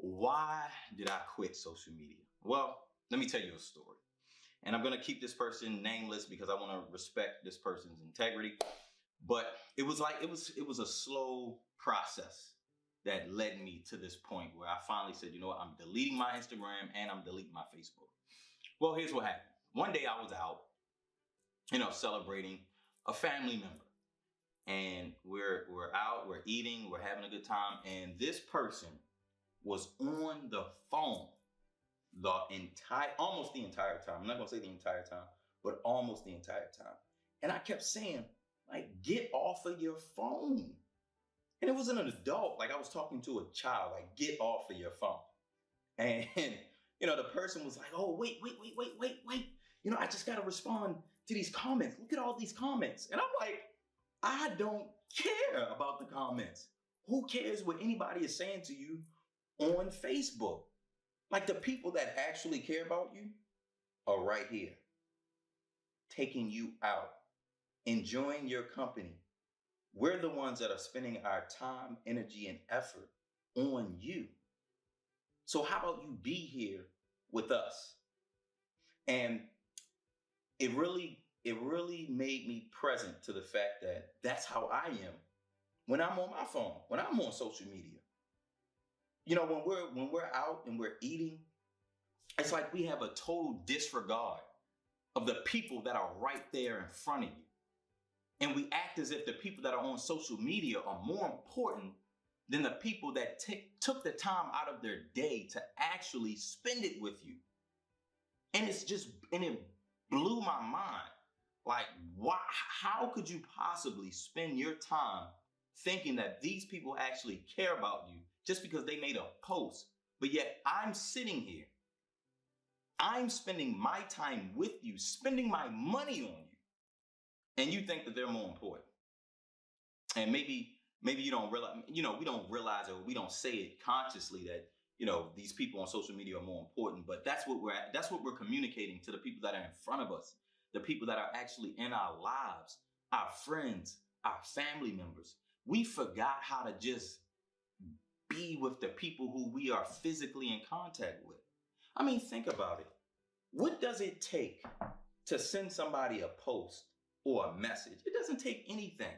Why did I quit social media? Well, let me tell you a story. And I'm going to keep this person nameless because I want to respect this person's integrity. But it was like it was a slow process that led me to this point where I finally said, you know what, I'm deleting my Instagram and I'm deleting my Facebook. Well, here's what happened. One day I was out, celebrating a family member. And we're out, we're eating, we're having a good time, and this person was on the phone almost the entire time. I'm not gonna say the entire time, but almost the entire time. And I kept saying, like, get off of your phone. And it wasn't an adult, like I was talking to a child, like, get off of your phone. And the person was like, oh, wait. I just gotta respond to these comments. Look at all these comments. And I'm like, I don't care about the comments. Who cares what anybody is saying to you on Facebook? Like, the people that actually care about you are right here, taking you out, enjoying your company. We're the ones that are spending our time, energy, and effort on you. So how about you be here with us? And it really made me present to the fact that that's how I am when I'm on my phone, when I'm on social media. When we're out and we're eating, it's like we have a total disregard of the people that are right there in front of you. And we act as if the people that are on social media are more important than the people that took the time out of their day to actually spend it with you. And it blew my mind. Like, why? How could you possibly spend your time thinking that these people actually care about you just because they made a post? But yet I'm sitting here. I'm spending my time with you, spending my money on you. And you think that they're more important. And maybe you don't realize, we don't realize it, or we don't say it consciously that, these people on social media are more important, but that's what we're communicating to the people that are in front of us, the people that are actually in our lives, our friends, our family members. We forgot how to just be with the people who we are physically in contact with. I mean, think about it. What does it take to send somebody a post or a message? It doesn't take anything.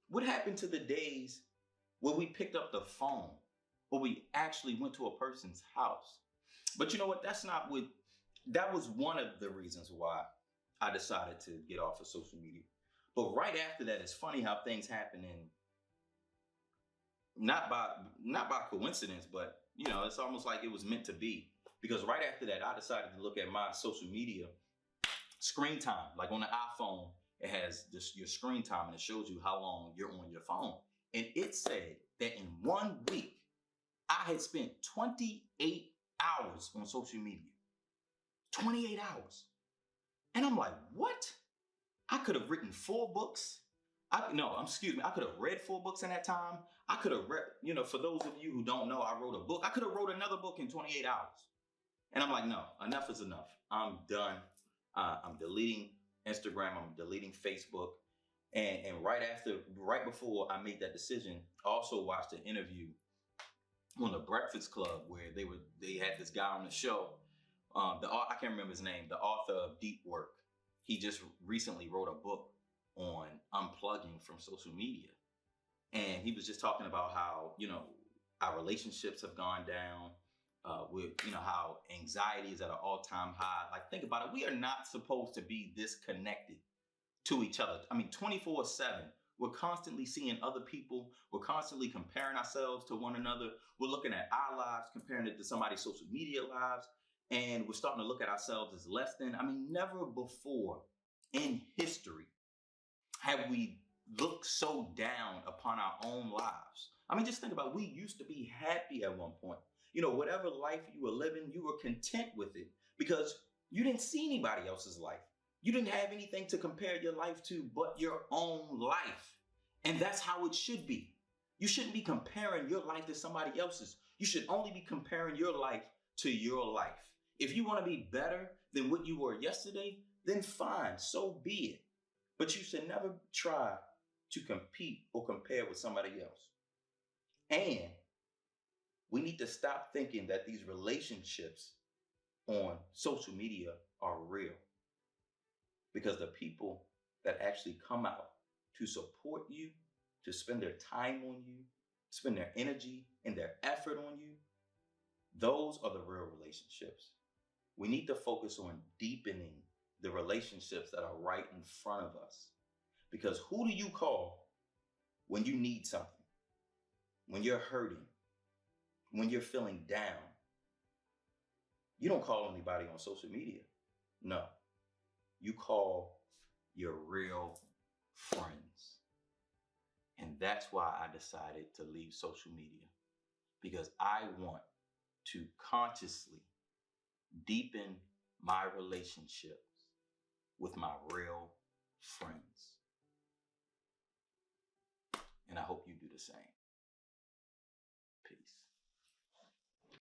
What happened to the days where we picked up the phone, or we actually went to a person's house? But you know what? That was one of the reasons why I decided to get off of social media. But right after that, it's funny how things happen, and not by coincidence, but it's almost like it was meant to be. Because right after that, I decided to look at my social media screen time. Like on the iPhone, it has your screen time, and it shows you how long you're on your phone. And it said that in 1 week, I had spent 28 hours on social media. 28 hours. And I'm like, what? I could have written 4 books. I could have read 4 books in that time. I could have read, for those of you who don't know, I wrote a book. I could have wrote another book in 28 hours. And I'm like, no, enough is enough. I'm done. I'm deleting Instagram. I'm deleting Facebook. And right before I made that decision, I also watched an interview on the Breakfast Club where they had this guy on the show. I can't remember his name, the author of Deep Work. He just recently wrote a book on unplugging from social media. And he was just talking about how, our relationships have gone down. With how anxiety is at an all-time high. Like, think about it. We are not supposed to be this connected to each other. I mean, 24/7. We're constantly seeing other people. We're constantly comparing ourselves to one another. We're looking at our lives, comparing it to somebody's social media lives. And we're starting to look at ourselves as less than. I mean, never before in history have we looked so down upon our own lives. I mean, just think about it. We used to be happy at one point. Whatever life you were living, you were content with it because you didn't see anybody else's life. You didn't have anything to compare your life to but your own life. And that's how it should be. You shouldn't be comparing your life to somebody else's. You should only be comparing your life to your life. If you want to be better than what you were yesterday, then fine, so be it. But you should never try to compete or compare with somebody else. And We need to stop thinking that these relationships on social media are real, because the people that actually come out to support you, to spend their time on you, spend their energy and their effort on you, those are the real relationships. We need to focus on deepening the relationships that are right in front of us. Because who do you call when you need something? When you're hurting? When you're feeling down? You don't call anybody on social media. No. You call your real friends. And that's why I decided to leave social media, because I want to consciously deepen my relationships with my real friends. And I hope you do the same.